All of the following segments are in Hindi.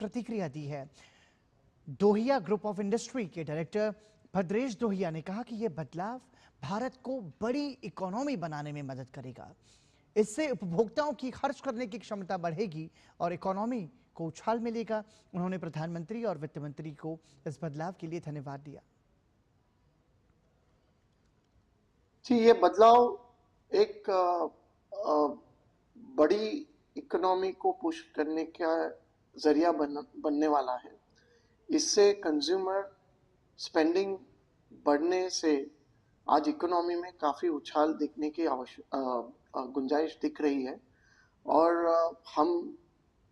प्रतिक्रिया दी है। दोहिया ग्रुप ऑफ इंडस्ट्री के डायरेक्टर भद्रेश दोहिया ने कहा कि यह बदलाव भारत को बड़ी इकोनॉमी बनाने में मदद करेगा। इससे उपभोक्ताओं की खर्च करने की क्षमता बढ़ेगी और इकोनॉमी को उछाल मिलेगा। उन्होंने प्रधानमंत्री और वित्त मंत्री को इस बदलाव के लिए धन्यवाद दिया। जी, ये बदलाव एक बड़ी इकोनॉमी को पुश करने का जरिया बनने वाला है। इससे कंज्यूमर स्पेंडिंग बढ़ने से आज इकोनॉमी में काफ़ी उछाल दिखने की गुंजाइश दिख रही है और हम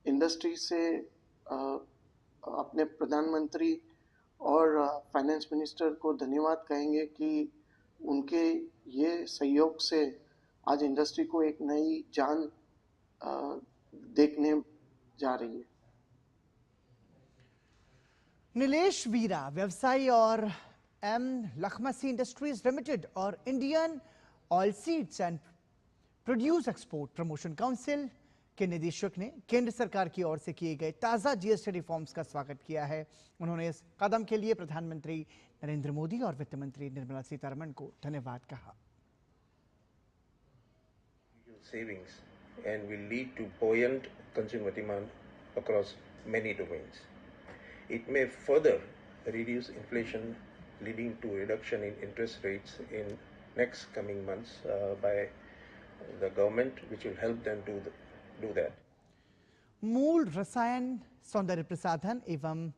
इंडस्ट्री से अपने प्रधानमंत्री और फाइनेंस मिनिस्टर को धन्यवाद कहेंगे कि उनके ये सहयोग से आज इंडस्ट्री को एक नई जान देखने जा रही है। नीलेश वीरा व्यवसायी और एम लखमसी इंडस्ट्रीज लिमिटेड और Indian oil seeds and produce export promotion council के निदेशक ने केंद्र सरकार की ओर से किए गए ताजा जीएसटी रिफॉर्म्स का स्वागत किया है। उन्होंने इस कदम के लिए प्रधानमंत्री नरेंद्र मोदी और वित्त मंत्री निर्मला सीतारमण को धन्यवाद कहा। Savings and will lead to buoyant consumer demand across many domains. It may further reduce inflation, leading to reduction in interest rates in next coming months by the government, which will help them do that. मूल रसायन सौंदर्य प्रसाधन एवं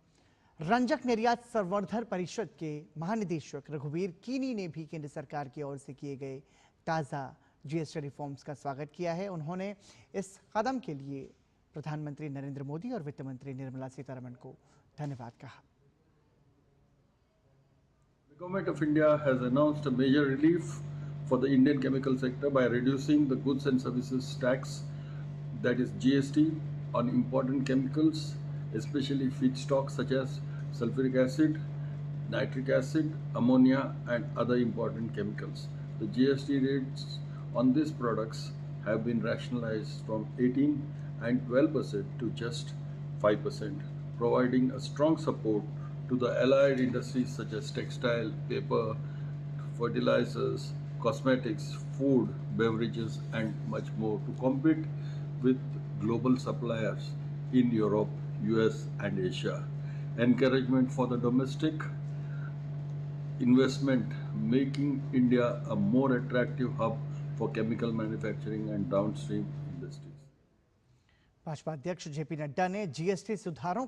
रंजक निर्यात संवर्धन परिषद के महानिदेशक रघुवीर कीनी ने भी केंद्र सरकार की ओर से किए गए ताजा जीएसटी रिफॉर्म्स का स्वागत किया है। उन्होंने इस कदम के लिए प्रधानमंत्री नरेंद्र मोदी और वित्त मंत्री निर्मला सीतारमण को धन्यवाद कहा। The Government of India has announced a major relief for the Indian chemical sector by reducing the goods and services tax, that is GST, on important chemicals, especially feedstocks such as sulfuric acid, nitric acid, ammonia, and other important chemicals. The GST rates on these products have been rationalized from 18 and 12% to just 5%, providing a strong support to the allied industries such as textile, paper, fertilizers, cosmetics, food, beverages, and much more to compete with global suppliers in Europe, US, and Asia. Encouragement for the domestic investment, making India a more attractive hub for chemical manufacturing and downstream industries. Bhajpa अध्यक्ष जेपी नड्डा ने जीएसटी सुधारों